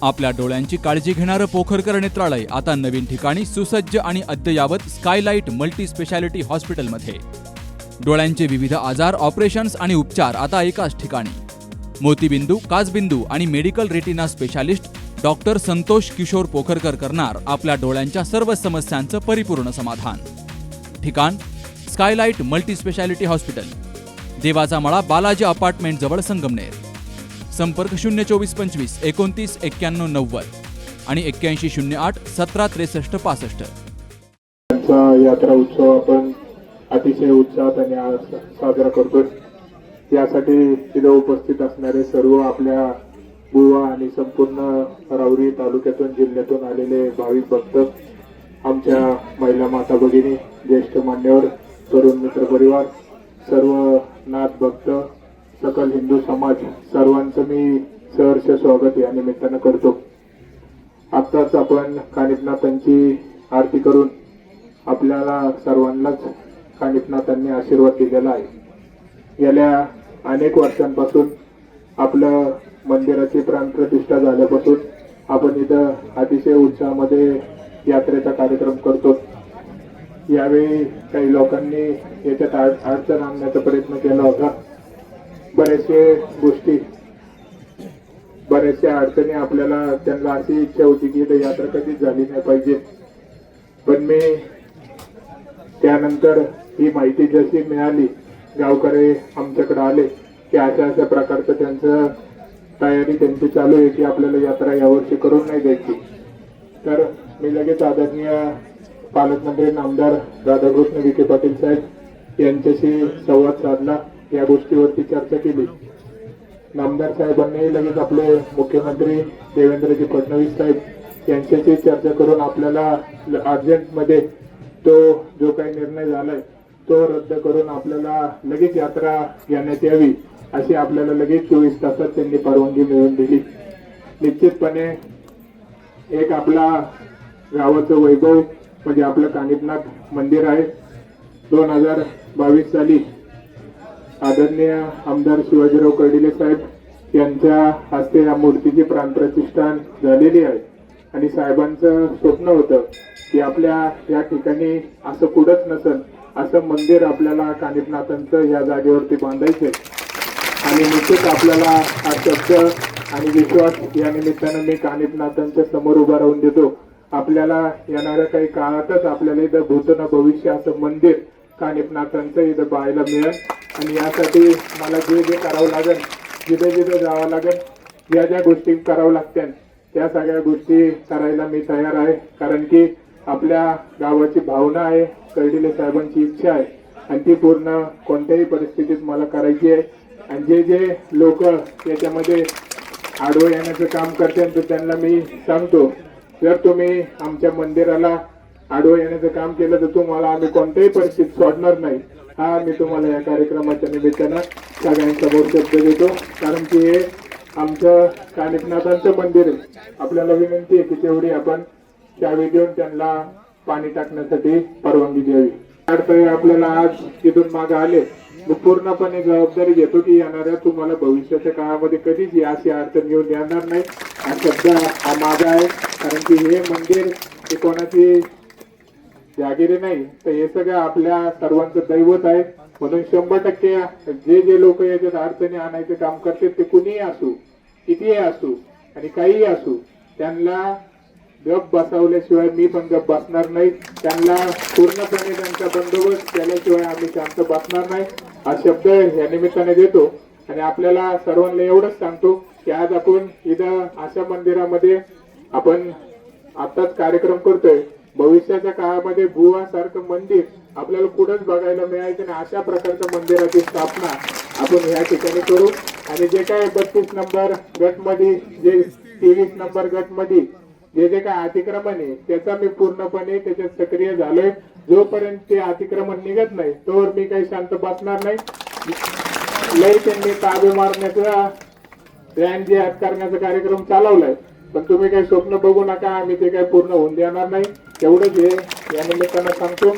आपल्या डोळ्यांची काळजी घेणारं पोखरकर नेत्रालय आता नवीन ठिकाणी सुसज्ज आणि अद्ययावत स्कायलाइट मल्टी स्पेशालिटी हॉस्पिटलमध्ये. डोळ्यांचे विविध आजार, ऑपरेशन्स आणि उपचार आता एकाच ठिकाणी. मोतीबिंदू, काचबिंदू आणि medical retina specialist doctor Santosh Kishor Pokharkar करणार आपल्या डोळ्यांच्या सर्व समस्यांचं परिपूर्ण समाधान. ठिकाण स्कायलाइट मल्टी स्पेशालिटी हॉस्पिटल, देवाचा मळा, बालाजी अपार्टमेंट जवळ, संगमनेर. संपर्क 02425 29 91 90 आणि 8108 17 63 65. यात्रा उत्सव आपण अतिशय उत्साहात आणि साजरा करतोय. यासाठी तिथे उपस्थित असणारे सर्व आपल्या बुवा आणि संपूर्ण राऊरी तालुक्यातून जिल्ह्यातून आलेले भाविक भक्त, आमच्या महिला माता भगिनी, ज्येष्ठ मान्यवर, तरुण मित्र परिवार, सर्व नाथ भक्त, सकल हिंदू समाज, सर्वांचं मी सहर्ष स्वागत या निमित्तानं करतो. आत्ताच आपण कानिफनाथांची आरती करून आपल्याला सर्वांनाच कानिफनाथांनी आशीर्वाद दिलेला आहे. गेल्या अनेक वर्षांपासून आपलं मंदिराची प्राणप्रतिष्ठा झाल्यापासून आपण इथं अतिशय उत्साहामध्ये यात्रेचा कार्यक्रम करतो. यावेळी काही लोकांनी याच्यात अडचण आणण्याचा प्रयत्न केला होता. बऱ्याचशा अडचणी आपल्याला, त्यांना अशी इच्छा होती की इथं यात्रा कधीच झाली नाही पाहिजे. पण मी त्यानंतर ही माहिती जशी मिळाली, गावकरी आमच्याकडे आले की अशा प्रकारचं त्यांचं तयारी त्यांची चालू आहे की आपल्याला यात्रा यावर्षी करून नाही द्यायची. तर मी लगेच आदरणीय पालकमंत्री नामदार राधाकृष्ण विखे पाटील साहेब यांच्याशी संवाद साधला. या गोष्टीवरती चर्चा केली. नामदार साहेबांनी लगेच आपले मुख्यमंत्री देवेंद्रजी फडणवीस साहेब यांच्याशी चर्चा करून आपल्याला अर्जंटमध्ये तो जो काही निर्णय झालाय तो रद्द करून आपल्याला लगेच यात्रा घेण्यात यावी अशी आपल्याला लगेच 24 तासात त्यांनी परवानगी मिळवून दिली. निश्चितपणे एक आपला गावाचं वैभव म्हणजे आपलं कानिफनाथ मंदिर आहे. 2022 साली आदरणीय आमदार शिवाजीराव कर्डिले साहेब यांच्या हस्ते या मूर्तीची प्राणप्रतिष्ठा झालेली आहे. आणि साहेबांचं स्वप्न होतं की आपल्या या ठिकाणी असं कुठंच नसेल असं मंदिर आपल्याला कानिफनाथांचं या जागेवरती बांधायचे. आणि निश्चित आपल्याला हा शब्द आणि विश्वास या निमित्तानं मी कानिफनाथांच्या समोर उभा राहून देतो. आपल्याला येणाऱ्या काही काळातच आपल्याला इथं भूत न भविष्य असं मंदिर कानिफनाथांचं इथं पाहायला मिळेल. आणि यासाठी मला जे जे करावं लागेल, जिथे जिथे जावं लागेल, ज्या ज्या गोष्टी करावं लागतील त्या सगळ्या गोष्टी करायला मी तयार आहे. कारण की आपल्या गावाची भावना आहे, कर्डिले साहेबांची इच्छा आहे आणि ती पूर्ण कोणत्याही परिस्थितीत मला करायची आहे. आणि जे जे लोक याच्यामध्ये आडवं येण्याचं काम करतात तर त्यांना मी सांगतो, जर तुम्ही आमच्या मंदिराला आडवं येण्याचं काम केलं तर तुम्हाला आम्ही कोणत्याही परिस्थितीत सोडणार नाही. हा मी तुम्हाला या कार्यक्रमाच्या निमित्तानं सगळ्यांसमोर शब्द देतो. कारण की हे आमचं कानिफनाथांचं मंदिर आहे. आपल्याला विनंती आहे की तेवढी आपण चावी देऊन त्यांना पाणी टाकण्यासाठी परवानगी द्यावी. अडथळे आपल्याला आज तिथून मागे आले, मी पूर्णपणे जबाबदारी घेतो की येणाऱ्या तुम्हाला भविष्याच्या काळामध्ये कधीच ही अशी अडचण येऊन येणार नाही. हा शब्द हा माझा आहे. कारण की हे मंदिर हे कोणाची जागिरी नाही, तर हे सगळं आपल्या सर्वांचं दैवत आहे. म्हणून 100% जे जे लोक याच्यात अडचणी आणायचे काम करतात ते कुणीही असू, कितीही असू आणि काहीही असू, त्यांना गप बसवल्याशिवाय मी पण गप बसणार नाही. त्यांना पूर्णपणे त्यांचा बंदोबस्त केल्याशिवाय आम्ही शांत बसणार नाही हा शब्द या निमित्ताने देतो. आणि आपल्याला सर्वांना एवढंच सांगतो की आज आपण इथं अशा मंदिरामध्ये आपण आताच कार्यक्रम करतोय. भविष्याच्या काळामध्ये बुवा सारखं मंदिर आपल्याला कुठंच बघायला मिळायचं नाही. अशा प्रकारच्या मंदिराची स्थापना आपण या ठिकाणी करू. आणि जे काय 32 नंबर गटमध्ये, जे 23 नंबर गटमध्ये जे जे काय अतिक्रमण आहे त्याचा मी पूर्णपणे त्याच्यात सक्रिय झालोय. जोपर्यंत ते अतिक्रमण निघत नाही तोवर मी काही शांत बसणार नाही. लई त्यांनी ताबे मारण्याचा, जे हात करण्याचा कार्यक्रम चालवलाय, पण तुम्ही काही स्वप्न बघू नका, आम्ही ते काही पूर्ण होऊन देणार नाही. एवढंच हे या निमित्तानं सांगतो.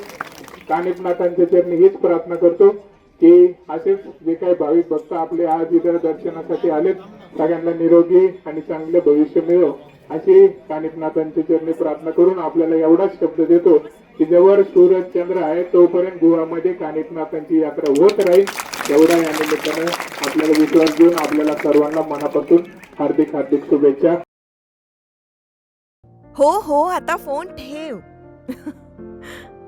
कानिफनाथांच्या चरणी हीच प्रार्थना करतो की असेच जे काही भाविक भक्त आपले आज इतर दर्शनासाठी आलेत, सगळ्यांना निरोगी आणि चांगले भविष्य मिळो अशी कानिफनाथांच्या चरणी प्रार्थना करून आपल्याला एवढाच शब्द देतो की जवळ सूरज चंद्र आहे तोपर्यंत गोव्यामध्ये कानिफनाथांची यात्रा होत राहील। एवढा या निमित्तानं आपल्याला विश्वास देऊन आपल्याला सर्वांना मनापासून हार्दिक हार्दिक शुभेच्छा। हो आता फोन ठेव।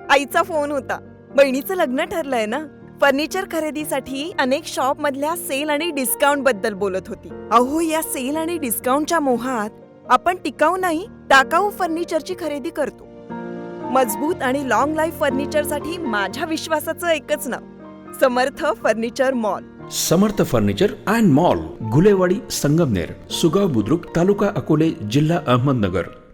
आईचा फोन होता। बहिणीचं लग्न ठरलंय ना, फर्निचर खरेदीसाठी अनेक शॉप मधल्या सेल आणि डिस्काउंट बद्दल बोलत होती। अहो, या सेल आणि डिस्काउंटच्या मोहात आपण टिकाऊ नाही टाकाऊ फर्निचरची खरेदी करतो। मजबूत आणि लॉंग लाईफ फर्निचरसाठी माझ्या विश्वासाचं एकच नाव, Samarth furniture mall. Samarth furniture and mall, Gulewadi, Sangamner, Sugaon Budruk, taluka Akole, जिल्हा अहमदनगर।